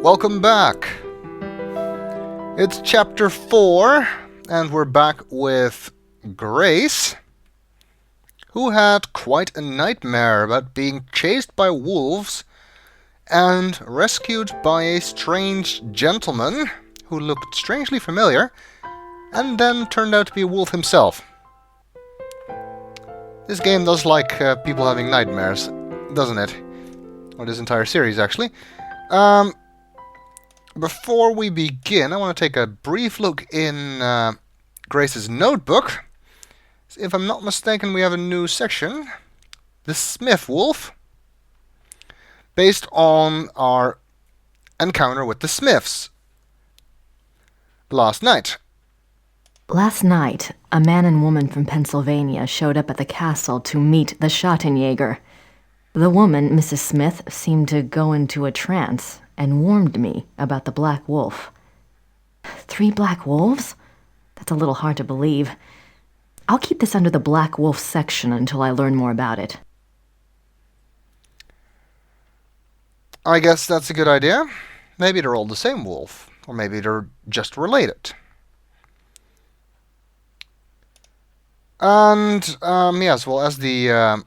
Welcome back. It's chapter 4, and we're back with Grace, who had quite a nightmare about being chased by wolves and rescued by a strange gentleman who looked strangely familiar, and then turned out to be a wolf himself. This game does like people having nightmares, doesn't it? Or this entire series, actually. Before we begin, I want to take a brief look in Grace's notebook. If I'm not mistaken, we have a new section, the Smith Wolf, based on our encounter with the Smiths last night. Last night, a man and woman from Pennsylvania showed up at the castle to meet the Schottenjäger. The woman, Mrs. Smith, seemed to go into a trance and warned me about the Black Wolf. 3 black wolves? That's a little hard to believe. I'll keep this under the Black Wolf section until I learn more about it. I guess that's a good idea. Maybe they're all the same wolf, or maybe they're just related. And, yes, well, as the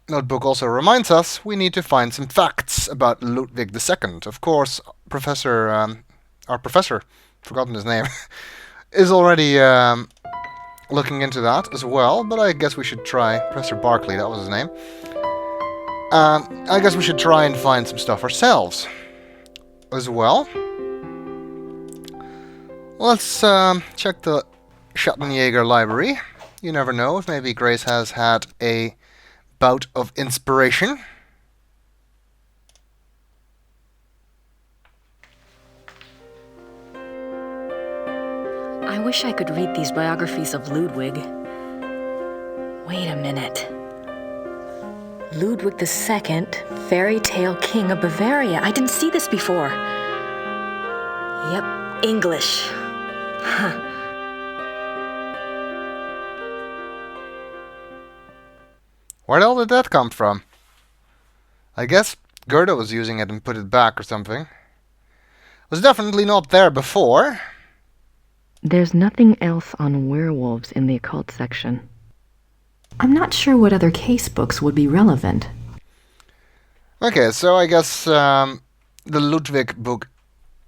notebook also reminds us, we need to find some facts about Ludwig II. Of course, our professor, forgotten his name, is already looking into that as well, but I guess we should try, Professor Barclay, that was his name. I guess we should try and find some stuff ourselves as well. Let's check the Schottenjäger library. You never know if maybe Grace has had a bout of inspiration. I wish I could read these biographies of Ludwig. Wait a minute. Ludwig II, fairy tale king of Bavaria. I didn't see this before. Yep, English. Huh. Where the hell did that come from? I guess Gerda was using it and put it back or something. It was definitely not there before. There's nothing else on werewolves in the occult section. I'm not sure what other case books would be relevant. Okay, so I guess the Ludwig book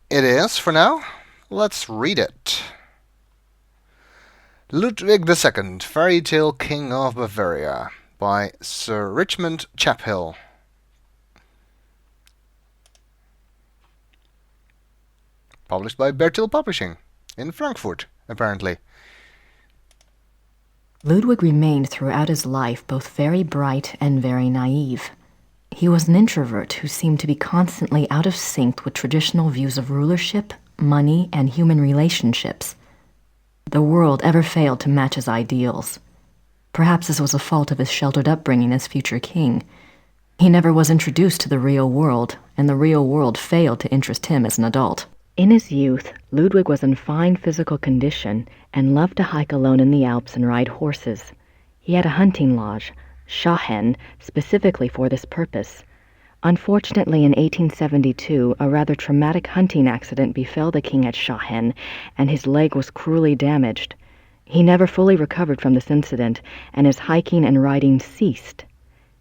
it is for now. Let's read it. Ludwig II, Fairy Tale King of Bavaria, by Sir Richmond Chaphill. Published by Bertil Publishing, in Frankfurt, apparently. Ludwig remained throughout his life both very bright and very naive. He was an introvert who seemed to be constantly out of sync with traditional views of rulership, money, and human relationships. The world ever failed to match his ideals. Perhaps this was a fault of his sheltered upbringing as future king. He never was introduced to the real world, and the real world failed to interest him as an adult. In his youth, Ludwig was in fine physical condition and loved to hike alone in the Alps and ride horses. He had a hunting lodge, Schahen, specifically for this purpose. Unfortunately, in 1872, a rather traumatic hunting accident befell the king at Schahen, and his leg was cruelly damaged. He never fully recovered from this incident, and his hiking and riding ceased.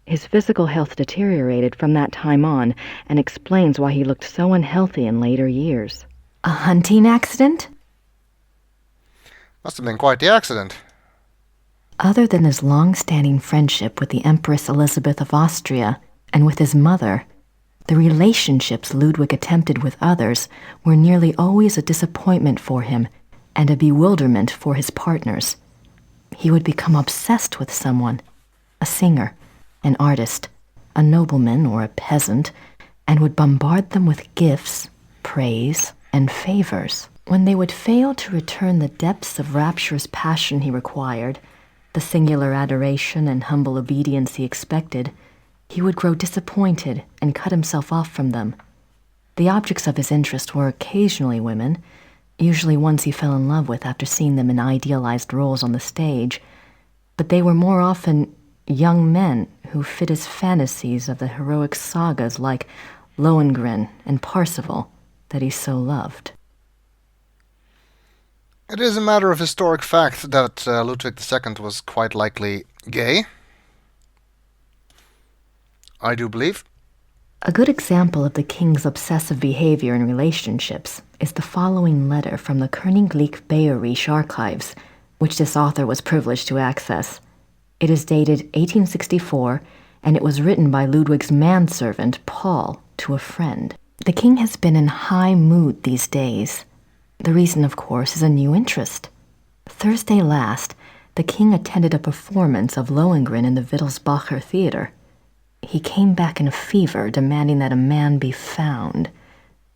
His physical health deteriorated from that time on, and explains why he looked so unhealthy in later years. A hunting accident? Must have been quite the accident. Other than his long-standing friendship with the Empress Elizabeth of Austria and with his mother, the relationships Ludwig attempted with others were nearly always a disappointment for him and a bewilderment for his partners. He would become obsessed with someone, a singer, an artist, a nobleman or a peasant, and would bombard them with gifts, praise, and favors. When they would fail to return the depths of rapturous passion he required, the singular adoration and humble obedience he expected, he would grow disappointed and cut himself off from them. The objects of his interest were occasionally women, usually ones he fell in love with after seeing them in idealized roles on the stage, but they were more often young men who fit his fantasies of the heroic sagas like Lohengrin, and Parsifal that he so loved. It is a matter of historic fact that Ludwig II was quite likely gay. I do believe. A good example of the king's obsessive behavior in relationships is the following letter from the Königlich Bayerische archives, which this author was privileged to access. It is dated 1864, and it was written by Ludwig's manservant, Paul, to a friend. The king has been in high mood these days. The reason, of course, is a new interest. Thursday last, the king attended a performance of Lohengrin in the Wittelsbacher Theater. He came back in a fever, demanding that a man be found.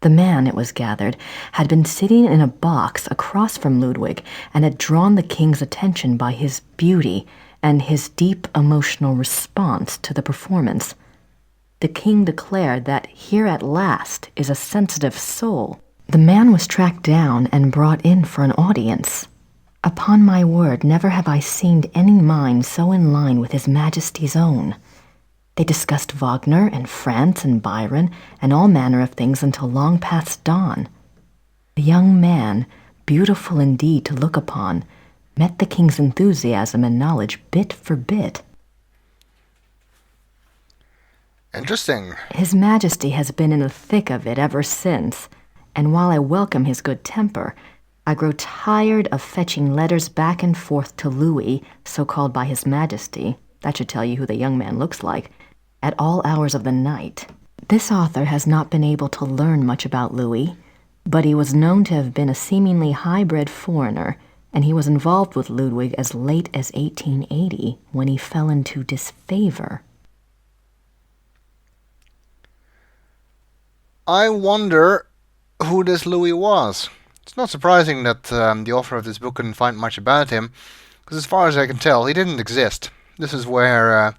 The man, it was gathered, had been sitting in a box across from Ludwig and had drawn the king's attention by his beauty and his deep emotional response to the performance. The king declared that here at last is a sensitive soul. The man was tracked down and brought in for an audience. Upon my word, never have I seen any mind so in line with His Majesty's own. They discussed Wagner and France and Byron and all manner of things until long past dawn. The young man, beautiful indeed to look upon, met the king's enthusiasm and knowledge bit for bit. Interesting. His Majesty has been in the thick of it ever since, and while I welcome his good temper, I grow tired of fetching letters back and forth to Louis, so called by His Majesty, that should tell you who the young man looks like, at all hours of the night. This author has not been able to learn much about Louis, but he was known to have been a seemingly high-bred foreigner, and he was involved with Ludwig as late as 1880, when he fell into disfavor. I wonder who this Louis was. It's not surprising that the author of this book couldn't find much about him, because as far as I can tell, he didn't exist. This is where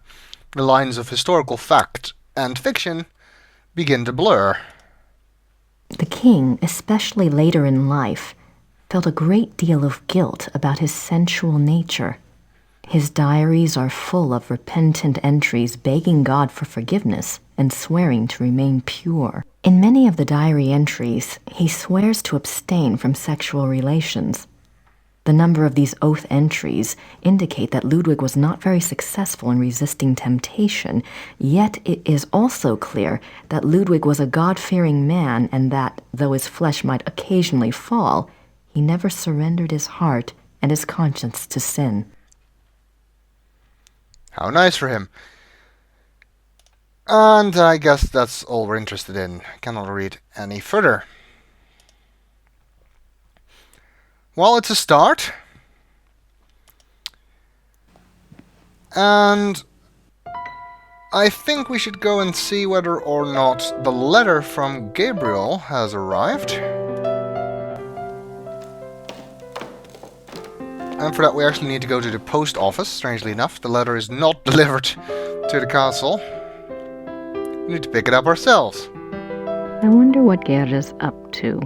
the lines of historical fact and fiction begin to blur. The king, especially later in life, felt a great deal of guilt about his sensual nature. His diaries are full of repentant entries begging God for forgiveness and swearing to remain pure. In many of the diary entries, he swears to abstain from sexual relations. The number of these oath entries indicate that Ludwig was not very successful in resisting temptation, yet it is also clear that Ludwig was a God-fearing man and that, though his flesh might occasionally fall, he never surrendered his heart and his conscience to sin. How nice for him. And I guess that's all we're interested in. Cannot read any further. Well, it's a start. And I think we should go and see whether or not the letter from Gabriel has arrived. And for that we actually need to go to the post office, strangely enough. The letter is not delivered to the castle. We need to pick it up ourselves. I wonder what Gerda's up to.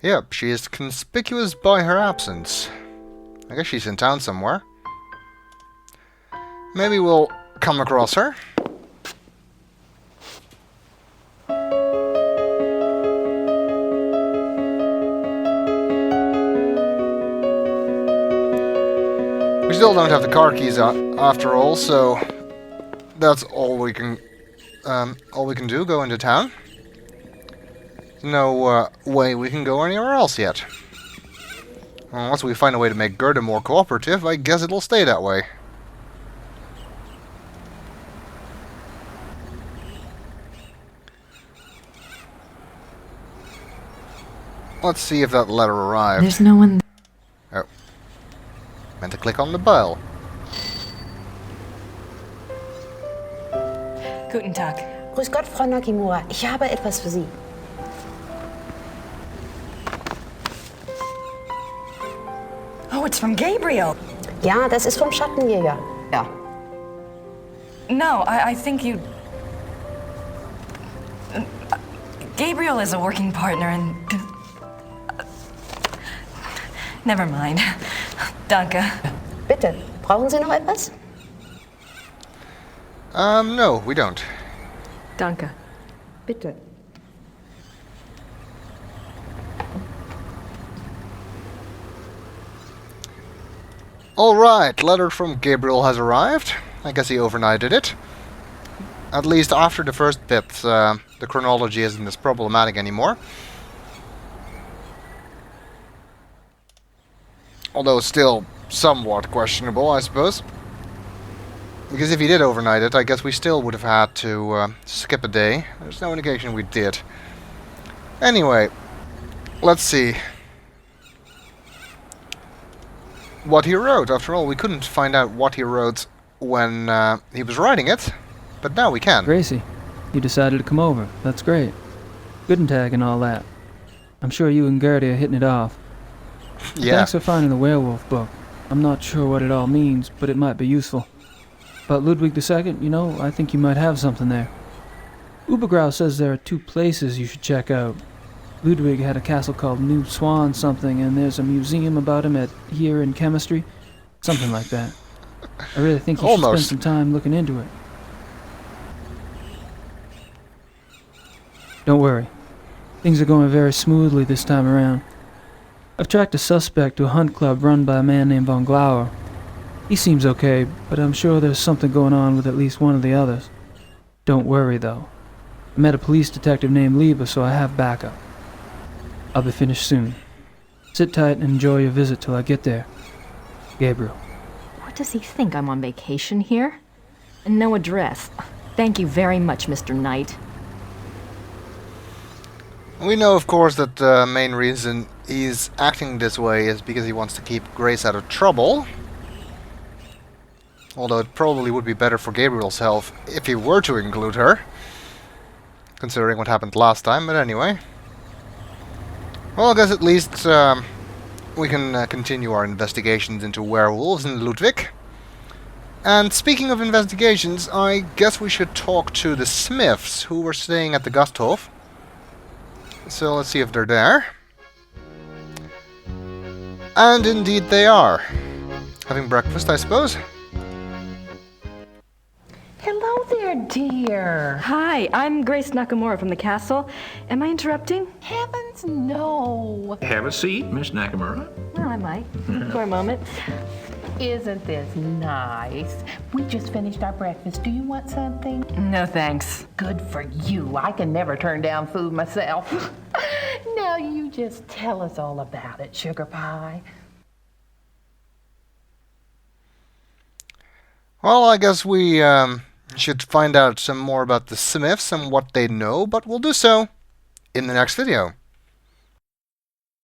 Yep, she is conspicuous by her absence. I guess she's in town somewhere. Maybe we'll come across her. We still don't have the car keys after all, so that's all we can do. Go into town. No way we can go anywhere else yet. Unless we find a way to make Gerda more cooperative, I guess it'll stay that way. Let's see if that letter arrived. There's no one. Oh. Meant to click on the bell. Guten Tag. Grüß Gott, Frau Nakimura. Ich habe etwas für Sie. Oh, it's from Gabriel. Ja, das ist vom Schattenjäger. Ja. No, I think you... Gabriel is a working partner and... Never mind. Danke. Bitte, brauchen Sie noch etwas? No, we don't. Danke. Bitte. Alright, letter from Gabriel has arrived. I guess he overnighted it. At least after the first bit, the chronology isn't as problematic anymore. Although still somewhat questionable, I suppose. Because if he did overnight it, I guess we still would have had to skip a day. There's no indication we did. Anyway, let's see what he wrote. After all, we couldn't find out what he wrote when he was writing it, but now we can. Gracie, you decided to come over. That's great. Good and tag and all that. I'm sure you and Gertie are hitting it off. Yeah. Thanks for finding the werewolf book. I'm not sure what it all means, but it might be useful. About Ludwig II, you know, I think you might have something there. Ubergrau says there are 2 places you should check out. Ludwig had a castle called New Swan something, and there's a museum about him here in chemistry. Something like that. I really think you should spend some time looking into it. Don't worry. Things are going very smoothly this time around. I've tracked a suspect to a hunt club run by a man named Von Glauer. He seems okay, but I'm sure there's something going on with at least one of the others. Don't worry, though. I met a police detective named Lieber, so I have backup. I'll be finished soon. Sit tight and enjoy your visit till I get there. Gabriel. What does he think? I'm on vacation here? And no address. Thank you very much, Mr. Knight. We know, of course, that the main reason he's acting this way is because he wants to keep Grace out of trouble. Although it probably would be better for Gabriel's health if he were to include her, considering what happened last time, but anyway. Well, I guess at least we can continue our investigations into werewolves in Ludwig. And speaking of investigations, I guess we should talk to the Smiths, who were staying at the Gasthof. So let's see if they're there. And indeed they are. Having breakfast, I suppose. Hello there, dear. Hi, I'm Grace Nakamura from the castle. Am I interrupting? Heavens, no. Have a seat, Miss Nakamura. Well, I might. For a moment. Isn't this nice? We just finished our breakfast. Do you want something? No thanks. Good for you. I can never turn down food myself. Now you just tell us all about it, Sugar Pie. Well, I guess we should find out some more about the Smiths and what they know, but we'll do so in the next video.